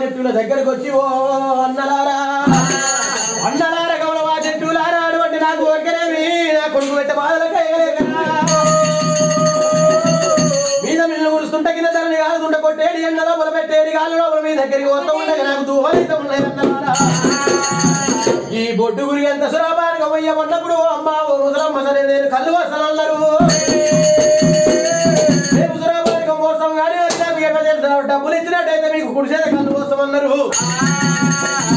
చెట్టుల దగ్గరకు వచ్చి ఓ అన్నలారా అన్నలారా గౌరవ చెట్టులారా అటువంటి నాకు ఒక్కరేమి నా కొడుకు పెట్టే బాధలకు మీద మిల్లు కురుస్తుంటే కింద ధరని కాదుంట కొట్టేడి ఎండలో మొదలుపెట్టేడి గాలి లోపల మీ దగ్గరికి వస్తూ ఉండగా నాకు దూహలితం ఉన్నాయి అన్నలారా ఈ బొడ్డు గురి ఎంత సులభానికి అయ్యమన్నప్పుడు అమ్మ ఓ ముసలమ్మ సరే నేను కళ్ళు వస్తాను అన్నారు రేపు సులభానికి మోసం కానీ డబ్బులు ఇచ్చినట్టయితే మీకు కుడిసేద కళ్ళు వస్తామన్నారు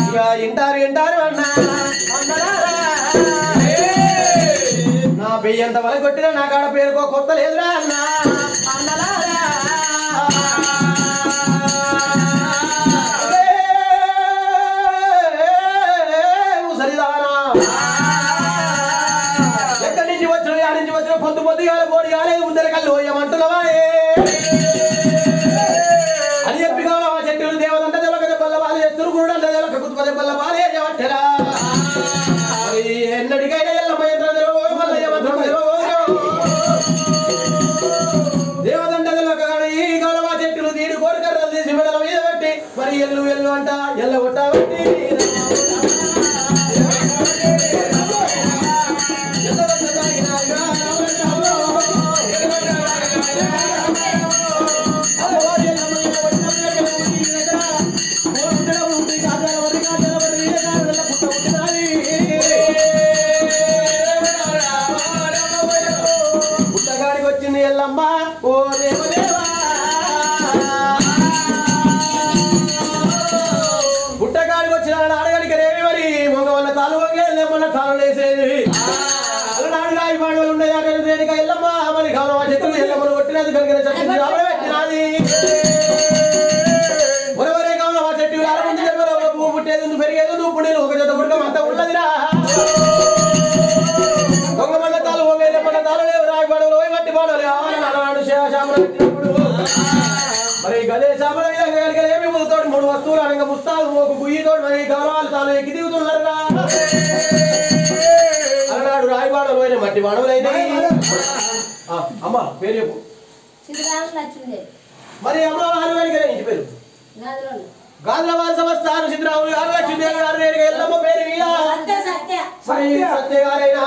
ఇక ఇంటారు అన్నా నా పెయ్యంత వల్ల కొట్టినా నా కాడ పేరుకో కొత్త లేదురా అన్నా అన్నలారా ముసలిదానా ఎక్కడి నుంచి వచ్చిన యాడి నుంచి వచ్చిన పొద్దు పొద్దుగాల పోడి కాలే ముందర కళ్ళు పోయమంటున్నావా అని చెప్పి కావాలి ఆ చెట్టులు దేవదంట తెలక బల్ల బాలు చేస్తారు గురుడంట తెలక కుతుపదే బల్ల బాలు ఏమంటారా ఎన్నడికైనా ఎల్లమ్మ యంత్రం తెలవ మల్లయ్య మంత్రం తెలవ దేవదంట తెలక ఈ గౌరవ చెట్టులు దీని కోరికర్రలు తీసి మెడల మీద పెట్టి మరి ఎల్లు అంట ఎల్ల కొట్టబట్టి పుట్టగాడికి వచ్చింది ఎల్లమ్మ ఓ దేవదేవా పుట్టగాడికి వచ్చిన అడగడికి రేవి మరి మగవన్న తాను లేమన్న తాను లేసేది అలనాడు రాయి పాడవలు ఉండేది అక్కడ దేనిక ఎల్లమ్మ మరి గౌరవ చెట్టు ఎల్లమ్మను కొట్టినది కలిగిన చెట్టు పెట్టినది ఒరవరే గౌరవ చెట్టు ముందు పువ్వు పుట్టేది నువ్వు పెరిగేది నువ్వు పుట్టేది ఒక జత పుట్టకం అంతా ఉన్నదిరా దొంగమన్న తాలు ఓవేలమ్మన్న తాలు లేవు రాయి పాడవలు మట్టి పాడవలు అలనాడు శామలు పెట్టినప్పుడు మరి గదే శామల విధంగా కలిగిన ఏమి ముందుతోటి 3 వస్తువులు అనగా పుస్తాలు ఒక గుయ్యితోటి మరి గౌరవాలు తాను ఎక్కి దిగుతున్నారుగా అలనాడు రాయి పాడవలు పోయిన మట్టి పాడవలు అయితే అమ్మ పేరు చెప్పు మరి అమ్మ వారి ఇంటి పేరు గాంధీవారి సంస్థాను సిద్ధరాములు గారు లక్ష్మీదేవి గారు నేను ఎల్లమ్మ పేరు మీద సత్య గారైనా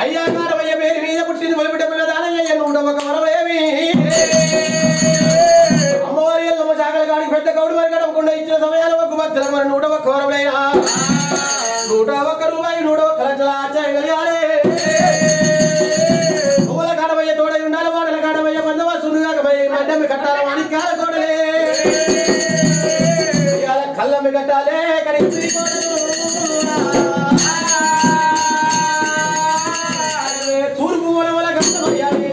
అయ్యా గారమయ్య పేరు మీద పుట్టింది మొలిపిట పిల్ల దానయ్య నువ్వు ఒక వరమేమి అమ్మవారి ఎల్లమ్మ శాఖల కాడికి పెద్ద గౌడు వారి గడవకుండా ఇచ్చిన సమయాలు ఒక భక్తుల మరి 101 వరమైనా 101 రూపాయి 101 లక్షల చేయగలిగారే పువ్వుల కాడమయ్య తోడై ఉండాలి వాడల కాడమయ్య బందవస్తుగా మడ్డమి కట్టాల మాణిక్యాల తోడలే కళ్ళమ్మి కట్టాలే కనిపించి తూర్పు వల గంటమయ్యాలి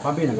పంపిన